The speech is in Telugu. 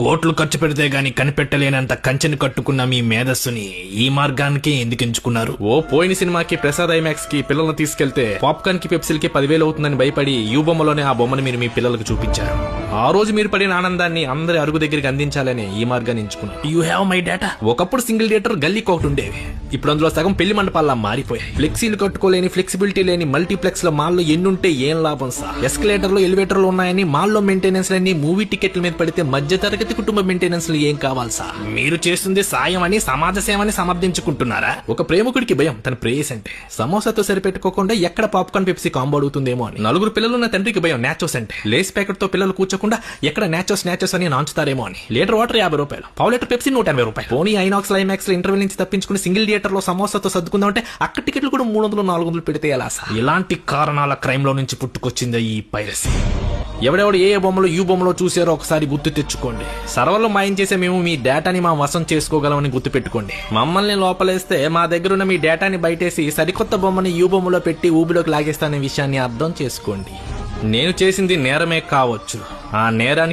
కోట్లు ఖర్చు పెడితే గాని కనిపెట్టలేనంత కంచెని కట్టుకున్న మీ మేధస్సుని ఈ మార్గానికి ఎందుకు ఎంచుకున్నారు? ఓ పోయిన సినిమాకి ప్రసాద్ ఐమాక్స్ కి పిల్లల్ని తీసుకెళ్తే పాప్కార్న్ కి పెప్సిల్కి 10,000 అవుతుందని భయపడి యూ బొమ్మలోనే ఆ బొమ్మని మీరు మీ పిల్లలకు చూపించారు. ఆ రోజు మీరు పడిన ఆనందాన్ని అందరి అరుగు దగ్గరికి అందించాలని ఈ మార్గాన్ని ఎంచుకున్నారు. You have my data. ఒకప్పుడు సింగిల్ థియేటర్ గల్లీకి ఒకటి ఉండేవి. ఇప్పుడు అందులో సగం పెళ్లి మండపాల్లా మారిపోయాయి. ఫ్లెక్సీలు కట్టుకోలేని, ఫ్లెక్సిబిలిటీ లేని మల్టీప్లెక్స్ లో మాల్లో ఎన్నుంటే ఏం లాభం సార్? ఎస్కలేటర్లు, ఎలివేటర్లు ఉన్నాయని మాల్లో మెయింటెనెన్స్ లన్నీ మూవీ టికెట్ల మీద పడితే మధ్య తరగతి కుటుంబ మెయింటెనెన్స్ ఏం కావాలి సార్? మీరు చేస్తుంది సాయం అని, సమాజ సేవని సమర్థించుకుంటున్నారా? ఒక ప్రేమికుడికి భయం తన ప్రేయస్ అంటే సమోసాతో సరిపెట్టుకోకుండా ఎక్కడ పాప్కార్న్ పెప్సీ కాంబో అడుగుతుందేమో అని. నలుగురు పిల్లలున్న తండ్రికి భయం నాచోస్ అంటే లేస్ ప్యాకెట్ తో పిల్లలు కూర్చోకుండా ఎక్కడ నాచోస్ అని నాంచుతారేమో అని. లీటర్ వాటర్ 50 రూపాయలు, పావు లీటర్ పెప్సీ 180 రూపాయలు. పోనీ ఐనాక్స్ ఐమాక్స్ లో ఇంటర్వెల్ నుంచి తప్పించుకుని సింగిల్ థియేటర్ లో సమోసాతో సర్దుకుందాం అంటే అక్కడ టికెట్లు కూడా 300-400 పెడితే ఎలా సార్? ఇలాంటి కారణాల క్రైమ్ లో నుంచి పుట్టుకొచ్చింది ఈ పైరసీ. ఎవడెవడు ఏ బొమ్మలో యూ బొమ్మలో చూసారో ఒకసారి గుర్తు తెచ్చుకోండి. సర్వర్లో మాయం చేసే మేము మీ డేటాని మా వశం చేసుకోగలమని గుర్తు పెట్టుకోండి. మమ్మల్ని లోపలేస్తే మా దగ్గర ఉన్న మీ డేటాని బయటేసి సరికొత్త బొమ్మని యూ బొమ్మలో పెట్టి ఊబిలోకి లాగేస్తానే విషయాన్ని అర్థం చేసుకోండి. నేను చేసింది నేరమే కావచ్చు, ఆ నేరానికి